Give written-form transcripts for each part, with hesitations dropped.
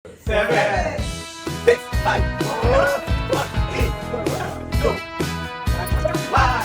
7, 6, 5, 4, 3, 2, 1.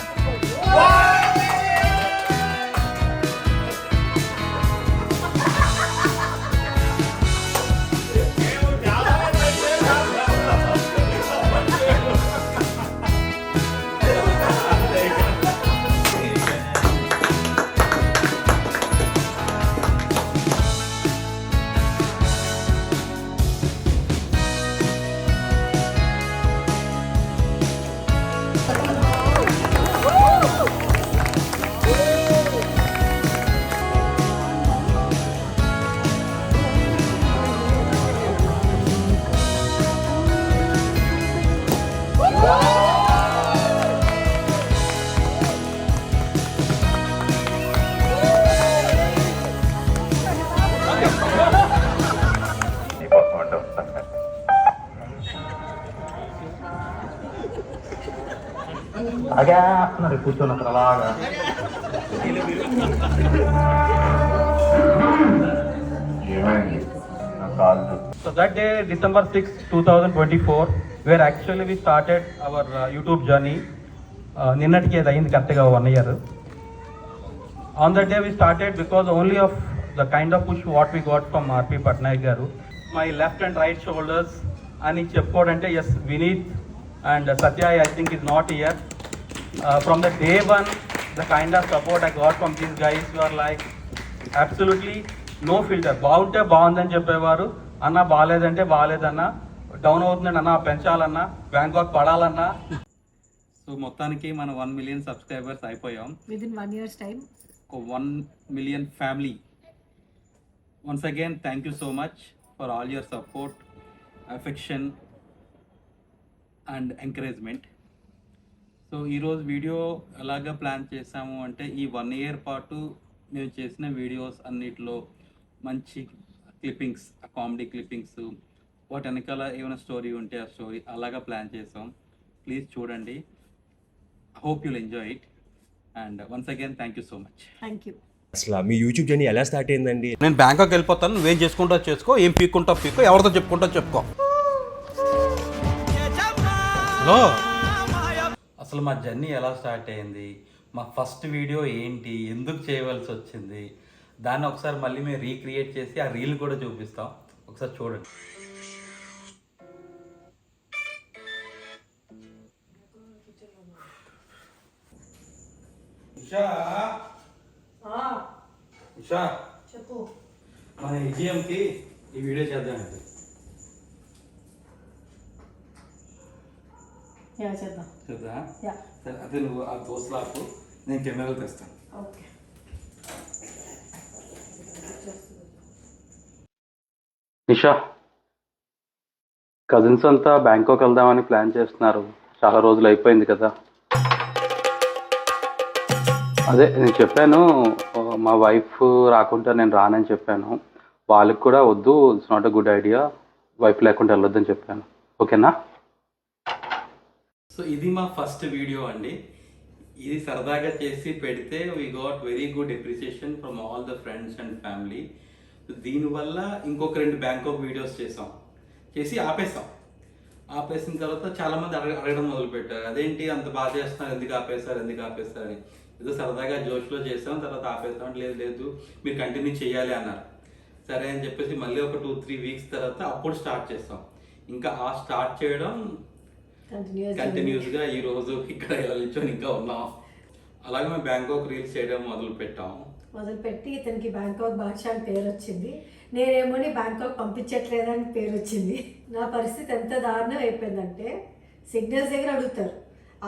అగేస్తున్నారు కూర్చొని అక్కడ అలాగా. So that day, December 6, 2024, where actually we started our YouTube journey. నిన్నటికి అది అయింది కరెక్ట్గా 1 year. On that day we started because only of the kind of push what we got from RP Patnaik garu. My left and right shoulders అని చెప్పుకోవడంటే yes, Vineet and Satya I think is not here. From the day one, the kind of support I got from these guys were like absolutely no filter. బాగుంటే బాగుందని చెప్పేవారు, అన్న బాగాలేదంటే బాగాలేదన్నా, down అవుతుందండి అన్న పెంచాలన్నా, Bangkok పడాలన్నా. So మొత్తానికి మనం 1 million subscribers అయిపోయాం within 1 year's time. 1 million family. Once again, thank you so much for all your support, affection and encouragement. So ఈరోజు వీడియో ఎలాగా ప్లాన్ చేసాము అంటే ఈ 1 year పాటు మేము చేసిన వీడియోస్ అన్నిటిలో మంచి క్లిప్పింగ్స్, కామెడీ క్లిప్పింగ్స్, వాటి వెనకాల ఏమైనా స్టోరీ ఉంటే ఆ స్టోరీ అలాగా ప్లాన్ చేసాం. ప్లీజ్ చూడండి. Hope you'll enjoy it and once again thank you so much. Thank you. అసలు మీ యూట్యూబ్ జర్నీ ఎలా స్టార్ట్ అయిందండి? నేను బ్యాంకాక్ వెళ్ళిపోతాను, నువ్వేం చేసుకుంటా చేసుకో, ఏం పీక్కుంటా పీక్కో, ఎవరితో చెప్పుకుంటా చెప్పుకో. హలో, అసలు మా జర్నీ ఎలా స్టార్ట్ అయింది, మా ఫస్ట్ వీడియో ఏంటి, ఎందుకు చేయవలసి వచ్చింది, దాన్ని ఒకసారి మళ్ళీ మేము రీక్రియేట్ చేసి ఆ రీల్ కూడా చూపిస్తాం. ఒకసారి చూడండి. ఉషా చెప్పు. మన విజయంకి ఈ వీడియో చేద్దామండి. చేద్దాం. చేద్దా? యా. సరే, అదే నువ్వు ఆ దోశలాకు, నేను కెమెరాలు తెస్తాను. ఓకే. నిషా, కజిన్స్ అంతా బ్యాంకాక్ వెళ్దామని ప్లాన్ చేస్తున్నారు. చాలా రోజులు అయిపోయింది కదా. అదే నేను చెప్పాను, మా వైఫ్ రాకుండా నేను రానని చెప్పాను. వాళ్ళకి కూడా వద్దు, it's not a good idea, wife లేకుండా వెళ్ళొద్దని చెప్పాను. ఓకేనా? సో ఇది మా ఫస్ట్ వీడియో అండి. ఇది సరదాగా చేసి పెడితే we got very good appreciation from all the friends and family. దీనివల్ల ఇంకొక 2 బ్యాంకాక్ వీడియోస్ చేసి ఆపేసిన తర్వాత చాలామంది అడగడం మొదలుపెట్టారు, అదేంటి అంత బాగా చేస్తున్నారు, ఎందుకు ఆపేస్తారు అని. ఏదో సరదాగా జోష్లో చేసాం, తర్వాత ఆపేస్తాం. లేదు మీరు కంటిన్యూ చేయాలి అన్నారు. సరే అని చెప్పేసి మళ్ళీ ఒక 2-3 వీక్స్ తర్వాత అప్పుడు స్టార్ట్ చేస్తాం. ఇంకా ఆ స్టార్ట్ చేయడం కంటిన్యూస్గా ఈ రోజు ఇక్కడ ఇలా నిల్చొని ఇంకా ఉన్నాం. అలాగే మేము బ్యాంకాక్ రీల్స్ చేయడం మొదలుపెట్టి ఇతనికి బ్యాంకాక్ బాద్షా అని పేరు వచ్చింది. నేనేమో బ్యాంకాక్ పంపించట్లేదని పేరు వచ్చింది. నా పరిస్థితి ఎంత దారుణం అయిపోయిందంటే సిగ్నల్స్ దగ్గర అడుగుతారు.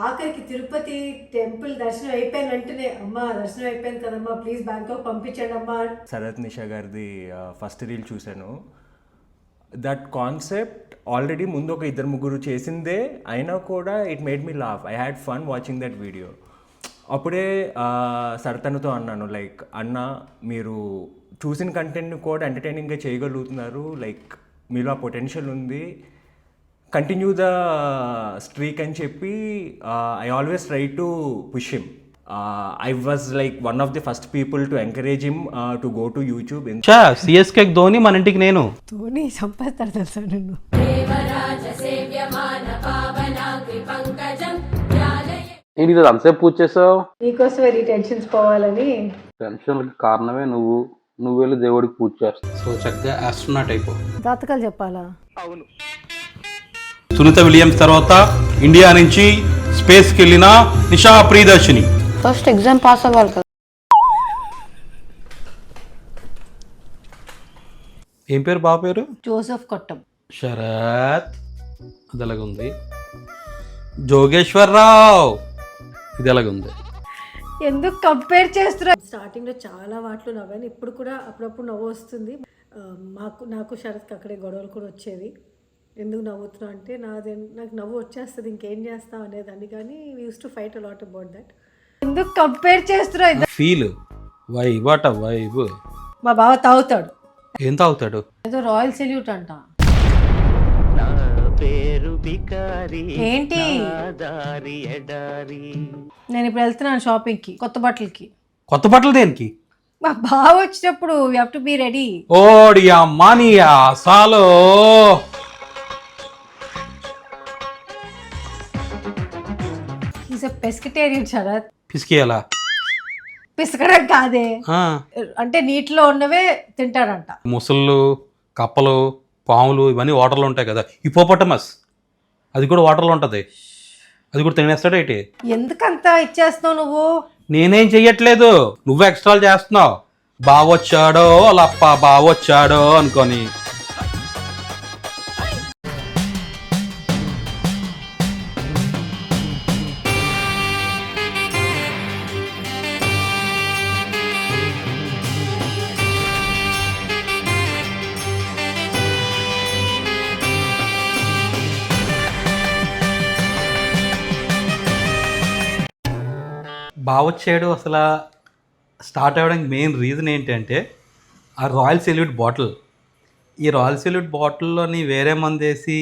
ఆఖరికి తిరుపతి టెంపుల్ దర్శనం అయిపోయిన వెంటనే, అమ్మా దర్శనం అయిపోయింది కదమ్మా ప్లీజ్ బ్యాంకాక్ పంపించండి అమ్మా. శరత్ నిషా గారిది ఫస్ట్ రీల్ చూశాను. దట్ కాన్సెప్ట్ ఆల్రెడీ ముందు ఒక 2-3 చేసిందే, అయినా కూడా it made me laugh. I had fun watching that video. అప్పుడే సరతనుతో అన్నాను, లైక్ అన్న మీరు చూసిన కంటెంట్ని కూడా ఎంటర్టైనింగ్గా చేయగలుగుతున్నారు, లైక్ మీలో ఆ పొటెన్షియల్ ఉంది, కంటిన్యూ ద స్ట్రీక్ అని చెప్పి I always try to push him. I was like one of the first people to encourage him to go to YouTube. చా సిఎస్కేకి ధోని మన ఇంటికి నేను. ధోని చంపేస్తాడు తెలుసా నిన్ను. ఏంటి ఇది అంతసేపు పూజ చేసావు? నీకోసం వెరీ టెన్షన్స్ పోవాలని. టెన్షన్కి కారణమే నువ్వు వెళ్ళి దేవుడికి పూజ చేస్తావు. సో చక్కగా ఆస్ట్రోనాట్ అయిపో. జాతకాలు చెప్పాలా? సునీత విలియమ్స్ తర్వాత ఇండియా నుంచి స్పేస్కి వెళ్ళిన నిషా ప్రియదర్శిని. ఫస్ట్ ఎగ్జామ్ పాస్ అవ్వాలి కదా. ఏం పేరు బాబు పేరు? జోసెఫ్ కొట్టం. శరత్ అది ఎలాగుంది? జోగేశ్వరరావు ఇది ఎలాగుంది? ఎందుకు కంపేర్ చేస్తున్నా? స్టార్టింగ్లో చాలా వాటిలో నవ్వాను, ఇప్పుడు కూడా అప్పుడప్పుడు నవ్వు వస్తుంది. నాకు శరత్కి అక్కడే గొడవలు కూడా వచ్చేది. ఎందుకు నవ్వుతున్నా అంటే నాకు నవ్వు వచ్చేస్తుంది, ఇంకేం చేస్తాం అనేదాన్ని. కానీ we use to fight a lot about that. ఎందుకు కంపేర్ చేస్తున్నా? ఫీల్ వైబ్ అట వైబ్. మా బావ తాగుతాడు. ఏం తాగుతాడు? ఏదో రాయల్ సెల్యూట్ అంట. ఏంటి? నేను ఇప్పుడు వెళ్తున్నాను షాపింగ్కి, కొత్త బట్టలకి. కొత్త బట్టలు దేనికి? మా బావ వచ్చినప్పుడు you have to be ready. ఓడి అమ్మానియా సాలో. Is a pescatarian Sharath. పిసికేయాలా? పిసకడం కాదే, అంటే నీటిలో ఉన్నవే తింటాడంట. ముసళ్ళు, కప్పలు, పాములు ఇవన్నీ వాటర్లో ఉంటాయి కదా. హిపోపటమస్ అది కూడా వాటర్లో ఉంటుంది, అది కూడా తినేస్తాడు ఏంటి? ఎందుకంత ఇచ్చేస్తున్నావు నువ్వు? నేనేం చెయ్యట్లేదు, నువ్వు ఎక్స్ట్రా చేస్తున్నావు. బావొచ్చాడో లప్ప బావొచ్చాడో అనుకొని. బావొచ్చాడు అసలు స్టార్ట్ అవ్వడానికి మెయిన్ రీజన్ ఏంటంటే ఆ రాయల్ సెల్యూట్ బాటిల్. ఈ రాయల్ సెల్యూట్ బాటిల్లోని వేరే మంది వేసి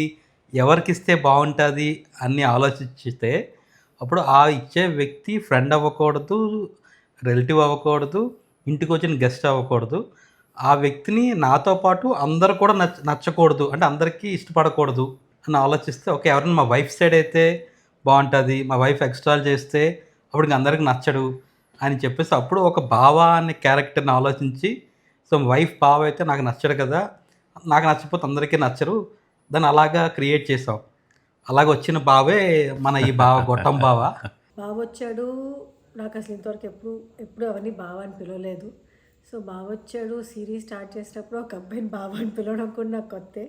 ఎవరికి ఇస్తే బాగుంటుంది అని ఆలోచిస్తే అప్పుడు ఆ ఇచ్చే వ్యక్తి ఫ్రెండ్ అవ్వకూడదు, రిలేటివ్ అవ్వకూడదు, ఇంటికి వచ్చిన గెస్ట్ అవ్వకూడదు. ఆ వ్యక్తిని నాతో పాటు అందరు కూడా నచ్చకూడదు, అంటే అందరికీ ఇష్టపడకూడదు అని ఆలోచిస్తే ఓకే ఎవరైనా మా వైఫ్ సైడ్ అయితే బాగుంటుంది, మా వైఫ్ ఎక్స్ట్రా చేస్తే అప్పుడు ఇంక అందరికి నచ్చడు అని చెప్పేసి అప్పుడు ఒక బావ అనే క్యారెక్టర్ని ఆలోచించి సో వైఫ్ బావ అయితే నాకు నచ్చడు కదా, నాకు నచ్చకపోతే అందరికీ నచ్చరు, దాన్ని అలాగా క్రియేట్ చేసాం. అలాగ వచ్చిన బావే మన ఈ బావ గొట్టం బావ. బావ వచ్చాడు నాకు అసలు ఇంతవరకు ఎప్పుడు అవన్నీ బావ అని పిలవలేదు. సో బావ వచ్చాడు సిరీస్ స్టార్ట్ చేసేటప్పుడు ఒక అబ్బాయిని బావ అని పిలవడం కూడా నాకు కొత్తే.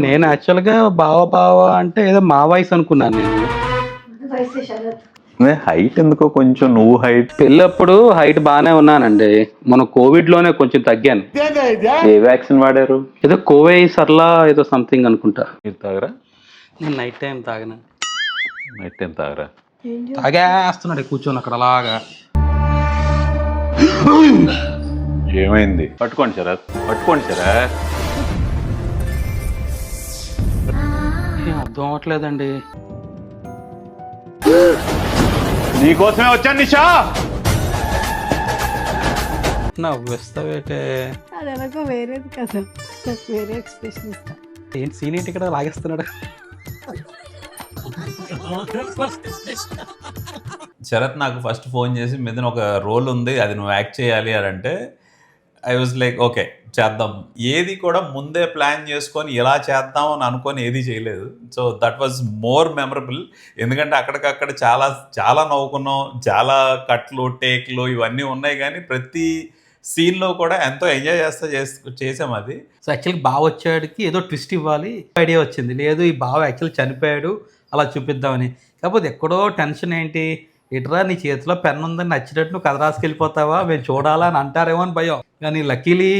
నేను యాక్చువల్గా బావ అంటే ఏదో మా వాయిస్ అనుకున్నాను. నేను హైట్ ఎందుకో కొంచెం నువ్వు హైట్ పెళ్ళప్పుడు హైట్ బాగానే ఉన్నానండి, మన కోవిడ్లోనే కొంచెం తగ్గాను. ఏ వ్యాక్సిన్ వాడారు? ఏదో కోవై సర్లా ఏదో సంథింగ్ అనుకుంటా. మీరు తాగరా? నేను నైట్ టైం తాగను. నైట్ టైం తాగరా? తాగేస్తున్నాడు కూర్చొని అక్కడ అలాగా. ఏమైంది? పట్టుకోండి శరత్, పట్టుకోండి శరత్. అర్థం అవ్వట్లేదండి. నీకోసమే వచ్చాను నిషా. నవ్వేస్తావేటే? అది ఎలాగో వేరేది కదా, వేరే ఎక్స్ప్రెషన్ ఇస్తా. ఏంటి సీన్ ఏంటి ఇక్కడ లాగేస్తున్నాడు? శరత్ నాకు ఫస్ట్ ఫోన్ చేసి మీద ఒక రోల్ ఉంది, అది నువ్వు యాక్ట్ చేయాలి అని అంటే ఐ వాజ్ లైక్ ఓకే చేద్దాం. ఏది కూడా ముందే ప్లాన్ చేసుకొని ఇలా చేద్దాం అని అనుకొని ఏది చేయలేదు. So that was more memorable. ఎందుకంటే అక్కడికక్కడ చాలా చాలా నవ్వుకున్నాం, చాలా కట్లు టేక్లు ఇవన్నీ ఉన్నాయి, కానీ ప్రతి సీన్లో కూడా ఎంతో ఎంజాయ్ చేసాం అది. సో యాక్చువల్గా బావ వచ్చాడికి ఏదో ట్విస్ట్ ఇవ్వాలి ఐడియా వచ్చింది. లేదు ఈ బావ యాక్చువల్ చనిపోయాడు అలా చూపిద్దామని. కాకపోతే ఎక్కడో టెన్షన్ ఏంటి, ఇట్రా నీ చేతిలో పెన్ ఉందని నచ్చినట్టు నువ్వు కథ రాసుకెళ్ళిపోతావా, మేము చూడాలా అని అంటారేమో అని భయం. కానీ luckily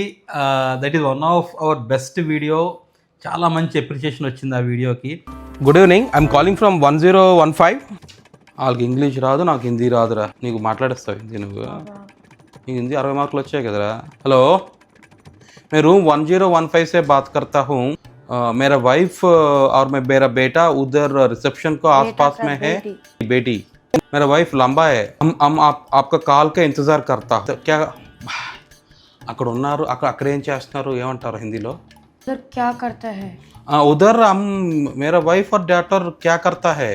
that is one of our best video. చాలా మంచి అప్రిషియేషన్ వచ్చింది ఆ వీడియోకి. Good evening, I'm calling from 1015. వాళ్ళకి ఇంగ్లీష్ రాదు, నాకు హిందీ రాదురా. నీకు మాట్లాడేస్తావు హిందీ, నువ్వు నీకు హిందీ 60 మార్కులు వచ్చాయి కదరా. హలో मैं रूम 1015 से बात करता हूँ। मेरा वाइफ और मेरा बेटा उधर रिसेप्शन को आसपास में है। बेटी मेरा वाइफ लंबा है। हम आपका కాల్ का इंतजार करता तो क्या అక్కడ ఉన్నారు అక్కడ ఏం చేస్తున్నారు ఏమంటారు హిందీలో उधर क्या करता है? उधर हम मेरा वाइफ और डॉटर क्या करता है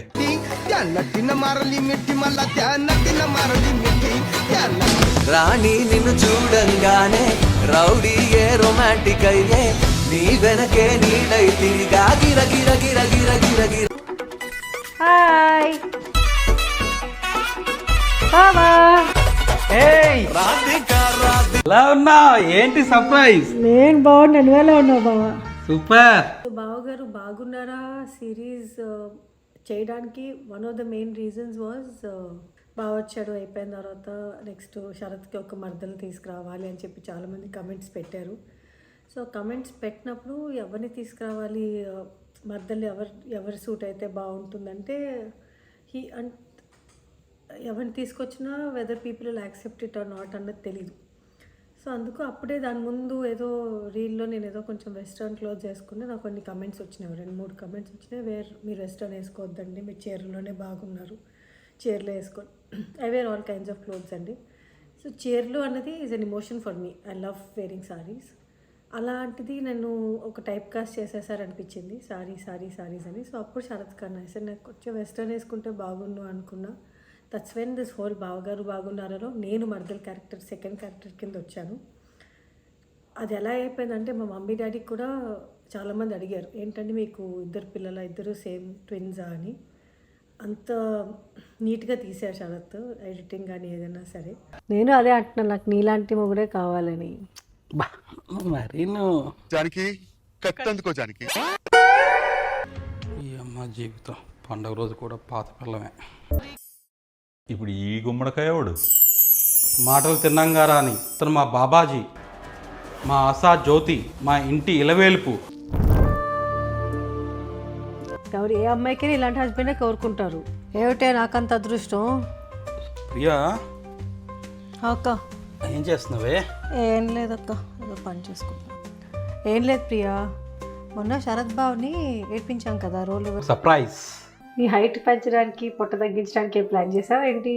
రాణి నిన్ను చూడంగానే రౌడీ ఏ రొమాంటిక్ అయ్యే నీ వెనకే నీడై తిరిగా గిర గిర గిర గిర గిర గిర. హాయ్ బాబా. రాధికా రాధి ఎలా ఉన్నా ఏంటి సర్ప్రైజ్ నేను బాగున్నా, నువ్వెలా ఉన్నావు బావా? సూపర్ బావగారు బాగున్నారా సిరీస్ చేయడానికి one of the main reasons was బాగా వచ్చాడు అయిపోయిన తర్వాత నెక్స్ట్ శరత్కి ఒక మర్దలు తీసుకురావాలి అని చెప్పి చాలామంది కమెంట్స్ పెట్టారు. సో కమెంట్స్ పెట్టినప్పుడు ఎవరిని తీసుకురావాలి, మర్దలు ఎవరు సూట్ అయితే బాగుంటుందంటే ఎవరిని తీసుకొచ్చినా whether people will accept it or not అన్నది తెలీదు. సో అందుకు అప్పుడే దాని ముందు ఏదో రీల్లో నేను ఏదో కొంచెం వెస్ట్రన్ క్లోత్ వేసుకుని నాకు కొన్ని కమెంట్స్ వచ్చినాయి, 2-3 కమెంట్స్ వచ్చినాయి. మీరు వెస్ట్రన్ వేసుకోవద్దండి, మీరు చీరలోనే బాగున్నారు, చీరలు వేసుకోండి. I wear all kinds of clothes అండి. సో చీరలు అన్నది is an emotion for me. I love wearing saris. అలాంటిది నన్ను ఒక టైప్ కాస్ట్ చేసేసారనిపించింది, సారీస్ అని. సో అప్పుడు శరత్ కన్నా సరే నాకు కొంచెం వెస్ట్రన్ వేసుకుంటే బాగుండు అనుకున్నా. దట్స్ వెన్ దిస్ హోల్ బావగారు బాగున్నారలో నేను మర్దల్ క్యారెక్టర్ సెకండ్ క్యారెక్టర్ కింద వచ్చాను. అది ఎలా అయిపోయిందంటే మా మమ్మీ డాడీకి కూడా చాలామంది అడిగారు, ఏంటంటే మీకు ఇద్దరు సేమ్ ట్విన్సా అని. అంత నీట్గా తీసారు శరత్, ఎడిటింగ్ కానీ ఏదైనా సరే. నేను అదే అంటున్నాను, నాకు నీలాంటి మొగుడే కావాలని. మరి నువ్వు జానకి కత్తందుకో జానకి. ఈ అమ్మ జీవితం పండగ రోజు కూడా పాత పిల్లమే. ఇప్పుడు ఈ గుమ్మడికాయవాడు మాటలు తిన్నంగారా అని ఇతను మా బాబాజీ, మా ఆశా జ్యోతి, మా ఇంటి ఇలవేలుపు. ఎవరు ఏ అమ్మాయికైనా ఇలాంటి హస్బెండే కోరుకుంటారు. ఏమిటే నాకంత అదృష్టం. ప్రియా అక్క ఏం చేస్తున్నావే? ఏం లేదక్క, ఏదో పని చేసుకుంటా. ఏం లేదు ప్రియా, మొన్న శరత్ బాబుని ఏడ్పించాం కదా రోల్. సర్ప్రైజ్. నీ హైట్ పెంచడానికి పొట్ట తగ్గించడానికి ప్లాన్ చేసావా ఏంటి?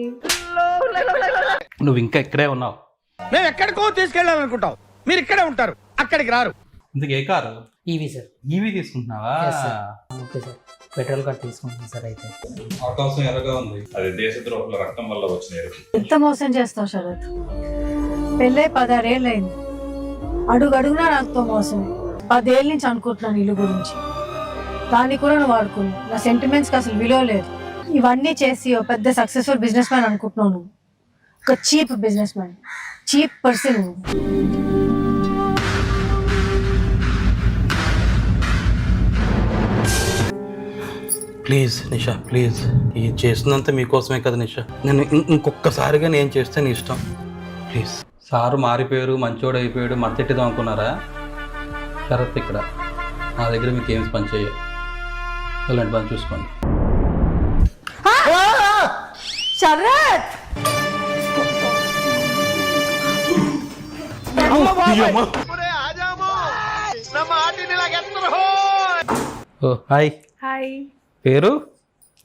నువ్వు ఇంకా ఇక్కడే ఉన్నావు. మేము ఎక్కడికో తీసుకెళ్ళాలనుకుంటాం, మీరు ఇక్కడే ఉంటారు, అక్కడికి రారు. ఇందుకు ఏ కారు? EV sir. ఈవీ తీసుకుంటున్నావా? ఓకే సార్, పెట్రోల్ కార్డ్ తీసుకుంటాను సార్. అయితే ఆకాశం ఎలాగా ఉంది? అది దేశద్రోహుల రక్తం వల్ల వచ్చిన ఎంత మోసం చేస్తావు శరత్? పెళ్ళై 16 ఏళ్ళు అయింది, అడుగునా నాతో మోసం. 10 ఏళ్ళ నుంచి అనుకుంటున్నాను ఇల్లు గురించి, దాన్ని కూడా నువ్వు వాడుకున్నావు. నా సెంటిమెంట్స్కి అసలు విలువ లేదు. ఇవన్నీ చేసి ఒక పెద్ద సక్సెస్ఫుల్ బిజినెస్ మ్యాన్ అనుకుంటున్నావు నువ్వు. ఒక cheap business man, cheap person. Please Nisha, please. ఈ చేస్తున్నంత మీకోసమే కదా నిషా. నేను ఇంకొకసారిగా నేను చేస్తే నీ ఇష్టం, ప్లీజ్. సారు మారిపోయారు, మంచోడు అయిపోయాడు, మత్తెట్టిదాం అనుకున్నారా? శరత్ ఇక్కడ నా దగ్గర మీకు ఏం పని చేయాలి, అలాంటి పని చూసుకోండి. శరత్ ఓ హాయ్. హాయ్, పేరు?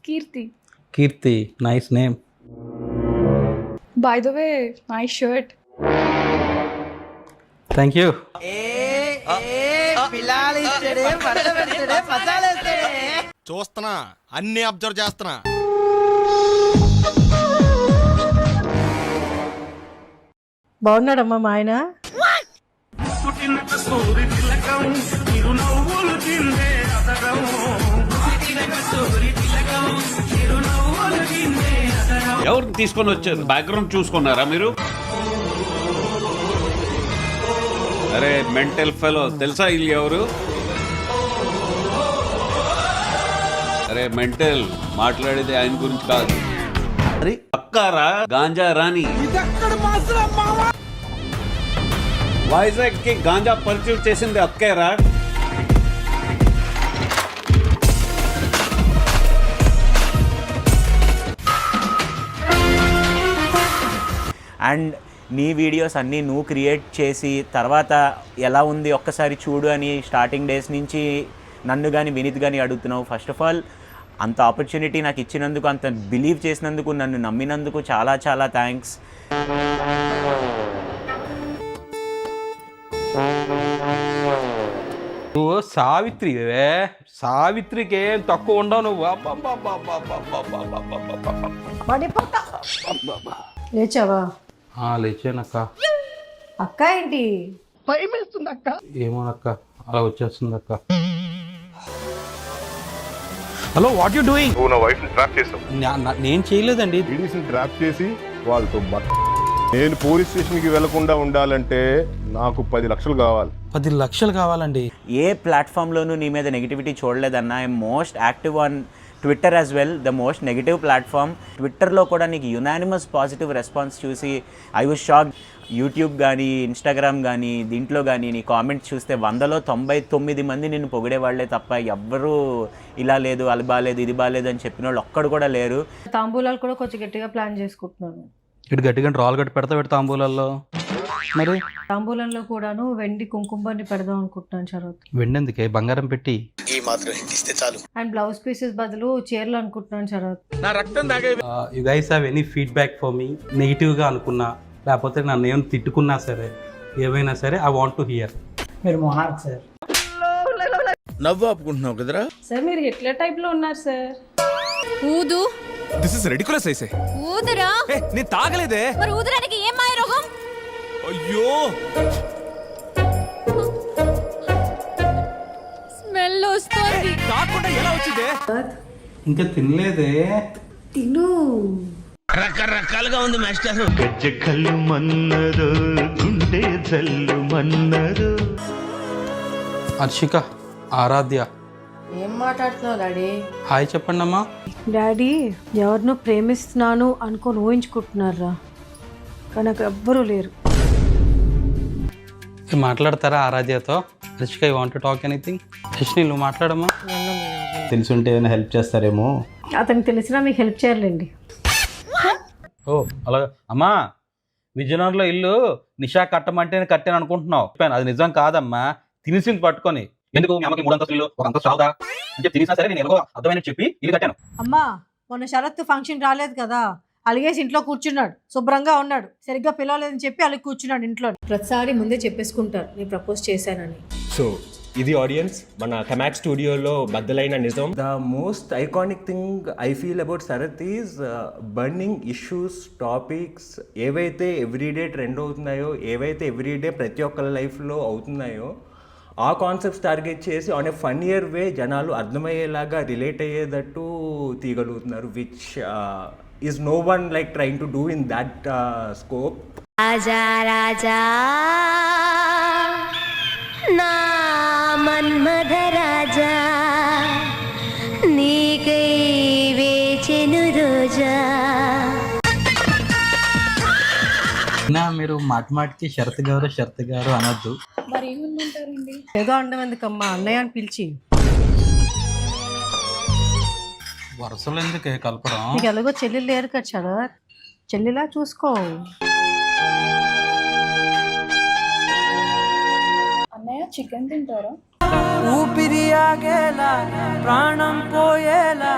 Keerthi. Keerthi, nice name. By the way, nice shirt. Thank you. చూస్తున్నా, అన్ని అబ్జర్వ్ చేస్తున్నా. బాగున్నాడమ్మా మా ఆయన. ఎవరు తీసుకొని వచ్చారు? బ్యాక్గ్రౌండ్ చూసుకున్నారా మీరు? అరే మెంటల్ ఫెలో, తెలుసా వీళ్ళు ఎవరు? అరే మెంటల్, మాట్లాడేది ఆయన గురించి కాదు. అరే అక్కారా గాంజా రాణి, వైజాగ్ కి గాంజా పరిచయం చేసింది అక్కేరా. అండ్ నీ వీడియోస్ అన్నీ నువ్వు క్రియేట్ చేసి తర్వాత ఎలా ఉంది ఒక్కసారి చూడు అని స్టార్టింగ్ డేస్ నుంచి నన్ను కానీ వినీత్ కానీ అడుగుతున్నావు. ఫస్ట్ ఆఫ్ ఆల్ అంత ఆపర్చునిటీ నాకు ఇచ్చినందుకు, అంత బిలీవ్ చేసినందుకు, నన్ను నమ్మినందుకు చాలా చాలా థ్యాంక్స్. నువ్వు సావిత్రికి ఏం తక్కువ ఉండవు నువ్వు. లేచావా? లేచానక్క. అక్క ఏంటి ఏమోనక్క అలా వచ్చేస్తుంది అక్క. Hello, what you doing? నువ్వు నా వైఫ్ ని ట్రాప్ చేసావు. నేను చేయలేదండి. లేడీస్ ని ట్రాప్ చేసి వాళ్ళతో నేను పోలీస్ స్టేషన్ కి వెళ్లకుండా ఉండాలంటే నాకు 10 లక్షలు కావాలి. 10 లక్షలు కావాలండి. ఏ ప్లాట్ఫామ్లోనూ నీ మీద నెగిటివిటీ చూడలేదన్నా. I'm most active on Twitter as well, the most negative platform. ట్విట్టర్లో కూడా నీకు యునానిమస్ పాజిటివ్ రెస్పాన్స్ చూసి ఐ వాజ్ షాక్. యూట్యూబ్ కానీ ఇన్స్టాగ్రామ్ కానీ దీంట్లో కానీ నీ కామెంట్స్ చూస్తే 100లో 99 మంది నిన్ను పొగిడేవాళ్లే తప్ప ఎవ్వరూ ఇలా లేదు, అది బాగాలేదు, ఇది బాగాలేదు అని చెప్పిన వాళ్ళు ఒక్కడు కూడా లేరు. తాంబూలాలు కూడా కొంచెం గట్టిగా ప్లాన్ చేసుకుంటున్నాను. ఇటు గట్టిగా రాళ్ళు గట్టి పెడతా తాంబూలాల్లో. మరి తాంబూలంలో కూడాను వెండి కుంకుమని పెడదాం అనుకుంటున్నాను శరత్. వెండి ఎందుకే, బంగారం పెట్టి ఈ మాత్రం ఇస్తే చాలు. అండ్ బ్లౌజ్ పీసెస్ బదులు చీరలు అనుకుంటున్నాను శరత్. నా రక్తం తాగే. You guys have any feedback for me? నెగిటివ్గా అనుకున్నా లేకపోతే నన్ను ఏమైనా తిట్టుకున్నా సరే, ఏమైనా సరే ఐ వాంట్ టు హియర్. మీరు మొనార్క్ సార్. నవ్వు ఆపుకుంటున్నావు కదరా. సార్ మీరు హిట్లర్ టైప్ లో ఉన్నారు సార్. ఊదు. దిస్ ఇస్ రెడిక్యులస్ ఐసే. ఊదరా. నేను తాగలేదే. మరి ఊదరానికి ఏం మాయ రోగం? అయ్యో, స్మెల్ వస్తుంది. తాగకుండా ఎలా వచ్చిందే? ఇంకా తినలేదే. తిను. రకరకాలుగా ఉంది మాస్టర్. గజ్జ కళ్ళు మన్నరు, గుండె జల్లు మన్నరు. హర్షిక, ఆరాధ్య, ఏం మాట్లాడుతున్నావు డాడీ? హాయ్ చెప్పండి అమ్మా. డాడీ ఎవరినో ప్రేమిస్తున్నాను అనుకొని ఊహించుకుంటున్నారా, కానీ నాకు ఎవ్వరూ లేరు. మాట్లాడతారా ఆరాధ్యతో? Harshika, you want to talk anything? Harshini నువ్వు మాట్లాడమ్మా. తెలుసుంటే ఏమైనా హెల్ప్ చేస్తారేమో. అతనికి తెలిసినా మీకు హెల్ప్ చేయాలండి. ఓ అలాగా అమ్మా. విజయనగరంలో ఇల్లు నిషా కట్టమంటేనే కట్టాను అనుకుంటున్నావు. అది నిజం కాదమ్మా. తినిసింది పట్టుకొని ఎందుకు మీ అమ్మకి 3 అంతస్తులు ఒక అంతస్తు రాదా అని చెప్పి తినేసినా సరే నేను ఎలాగో అర్థమైన చెప్పి ఇల్లు కట్టాను. అమ్మా, మొన్న శరత్ ఫంక్షన్ రాలేదు కదా, అలిగేసి ఇంట్లో కూర్చున్నాడు. శుభ్రంగా ఉన్నాడు, సరిగ్గా పిలవలేదని చెప్పి అలిగి కూర్చున్నాడు ఇంట్లో. ప్రతిసారి ముందే చెప్పేసుకుంటారు నేను ప్రపోజ్ చేశానని. సో ఇది ఆడియన్స్ మన కమాక్ స్టూడియోలో బద్దలైన నిజం. The most iconic thing I feel about Sharath is burning issues, topics ఏవైతే ఎవ్రీడే ట్రెండ్ అవుతున్నాయో, ఏవైతే ఎవ్రీడే ప్రతి ఒక్కరి లైఫ్లో అవుతున్నాయో ఆ కాన్సెప్ట్స్ టార్గెట్ చేసి ఆన్ ఏ ఫన్నియర్ వే జనాలు అర్థమయ్యేలాగా రిలేట్ అయ్యేటట్టు తీయగలుగుతున్నారు, which is no one like trying to do in that scope. రాజా రాజా నా మన్మథ రాజా, నీకై వేచెను రోజా. మీరు మాటిమాటికి షరత్ గారు అనొద్దు. మరి ఏమంటారండి? ఏదో అండం ఎందుకమ్మా, అన్నయ్య అని పిలిచి. వరుసలు ఎందుకే కలపడం? నీకు ఎలాగో చెల్లెలు లేరు కదా శరత్, చెల్లిలా చూసుకో. అన్నయ్య చికెన్ తింటారా? ఊపిరి ఆగేలా ప్రాణం పోయేలా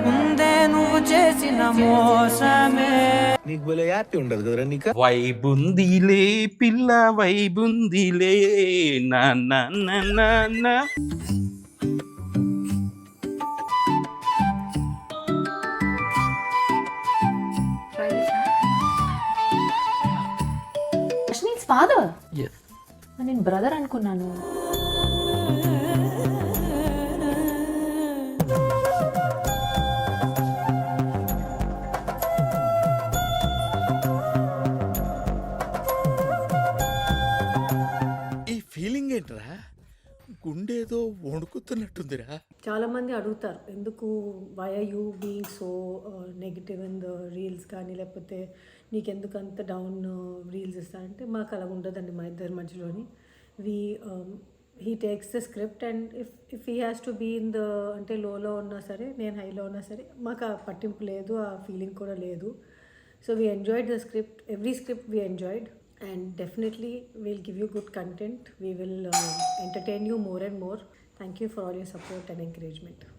ముందే నువ్వు చేసిన మోసమే. నీకు భలే హ్యాపీ ఉండదు కదరా నీకు. వైబుందిలే పిల్ల వైబుందిలే నా నా నా నా నా. Father, Yes. నేను బ్రదర్ అనుకున్నాను. ఈ ఫీలింగ్ ఏంట్రా? గుండేదో వణుకుతున్నట్టుందిరా. చాలా మంది అడుగుతారు, ఎందుకు why are you being so negative in the reels కానీ, లేకపోతే నీకెందుకు అంత డౌన్ రీల్స్ ఇస్తారంటే, మాకు అలా ఉండదండి మా ఇద్దరి మధ్యలోని. He takes the script and if he has to be in the అంటే లోలో ఉన్నా సరే, నేను హైలో ఉన్నా సరే, మాకు ఆ పట్టింపు లేదు, ఆ ఫీలింగ్ కూడా లేదు. So we enjoyed the script. Every script we enjoyed. And definitely we'll give you good content. We will entertain you more and more. Thank you for all your support and encouragement.